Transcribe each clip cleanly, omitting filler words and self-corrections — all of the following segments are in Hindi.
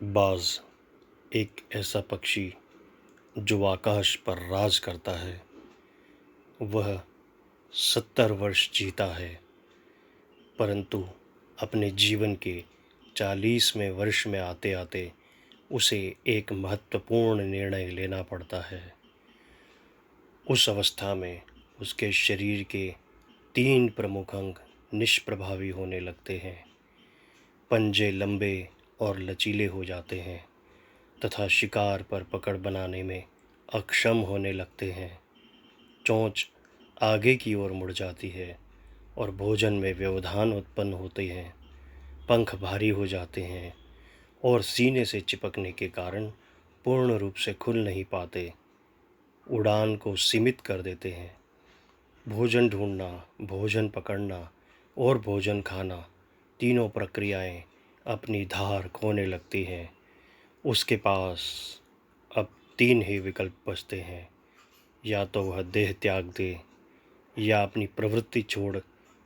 बाज एक ऐसा पक्षी जो आकाश पर राज करता है। वह 70 वर्ष जीता है, परंतु अपने जीवन के 40वें वर्ष में आते आते उसे एक महत्वपूर्ण निर्णय लेना पड़ता है। उस अवस्था में उसके शरीर के 3 प्रमुख अंग निष्प्रभावी होने लगते हैं। पंजे लंबे और लचीले हो जाते हैं तथा शिकार पर पकड़ बनाने में अक्षम होने लगते हैं। चोंच आगे की ओर मुड़ जाती है और भोजन में व्यवधान उत्पन्न होते हैं। पंख भारी हो जाते हैं और सीने से चिपकने के कारण पूर्ण रूप से खुल नहीं पाते, उड़ान को सीमित कर देते हैं। भोजन ढूंढना, भोजन पकड़ना और भोजन खाना, तीनों प्रक्रियाएं अपनी धार खोने लगती हैं। उसके पास अब 3 ही विकल्प बचते हैं, या तो वह देह त्याग दे, या अपनी प्रवृत्ति छोड़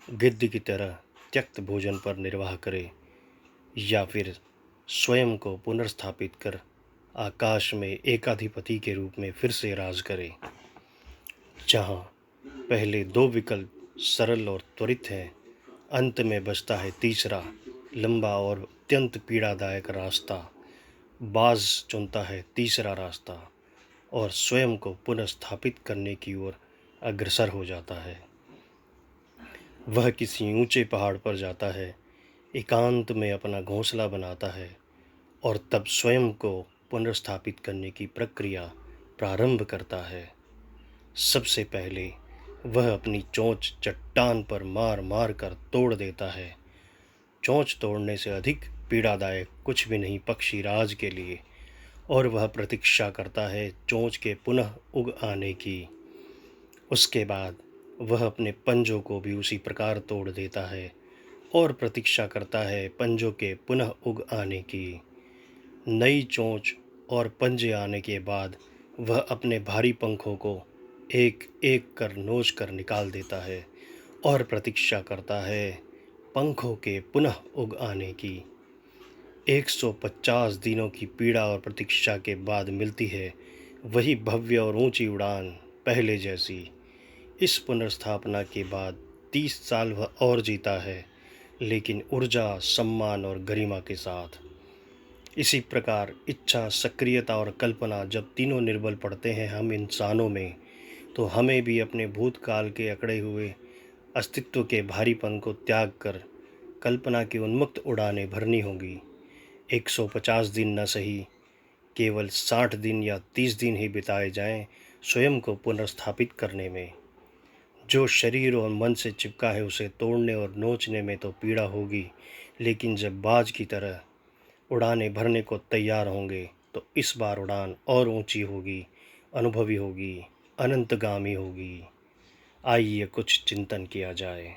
गिद्ध की तरह त्यक्त भोजन पर निर्वाह करे, या फिर स्वयं को पुनर्स्थापित कर आकाश में एकाधिपति के रूप में फिर से राज करे। जहाँ पहले 2 विकल्प सरल और त्वरित हैं, अंत में बचता है तीसरा, लंबा और अत्यंत पीड़ादायक रास्ता। बाज चुनता है तीसरा रास्ता और स्वयं को पुनर्स्थापित करने की ओर अग्रसर हो जाता है। वह किसी ऊंचे पहाड़ पर जाता है, एकांत में अपना घोंसला बनाता है और तब स्वयं को पुनर्स्थापित करने की प्रक्रिया प्रारंभ करता है। सबसे पहले वह अपनी चोंच चट्टान पर मार मार कर तोड़ देता है। चोंच तोड़ने से अधिक पीड़ादायक कुछ भी नहीं पक्षी राज के लिए, और वह प्रतीक्षा करता है चोंच के पुनः उग आने की। उसके बाद वह अपने पंजों को भी उसी प्रकार तोड़ देता है और प्रतीक्षा करता है पंजों के पुनः उग आने की। नई चोंच और पंजे आने के बाद वह अपने भारी पंखों को एक एक कर नोच कर निकाल देता है और प्रतीक्षा करता है पंखों के पुनः उग आने की। 150 दिनों की पीड़ा और प्रतीक्षा के बाद मिलती है वही भव्य और ऊंची उड़ान, पहले जैसी। इस पुनर्स्थापना के बाद 30 साल वह और जीता है, लेकिन ऊर्जा, सम्मान और गरिमा के साथ। इसी प्रकार इच्छा, सक्रियता और कल्पना जब तीनों निर्बल पड़ते हैं हम इंसानों में, तो हमें भी अपने भूतकाल के अकड़े हुए अस्तित्व के भारीपन को त्याग कर कल्पना की उन्मुक्त उड़ानें भरनी होंगी। 150 दिन न सही, केवल 60 दिन या 30 दिन ही बिताए जाएं स्वयं को पुनर्स्थापित करने में। जो शरीर और मन से चिपका है उसे तोड़ने और नोचने में तो पीड़ा होगी, लेकिन जब बाज की तरह उड़ानें भरने को तैयार होंगे तो इस बार उड़ान और ऊंची होगी, अनुभवी होगी, अनंतगामी होगी। आइए कुछ चिंतन किया जाए।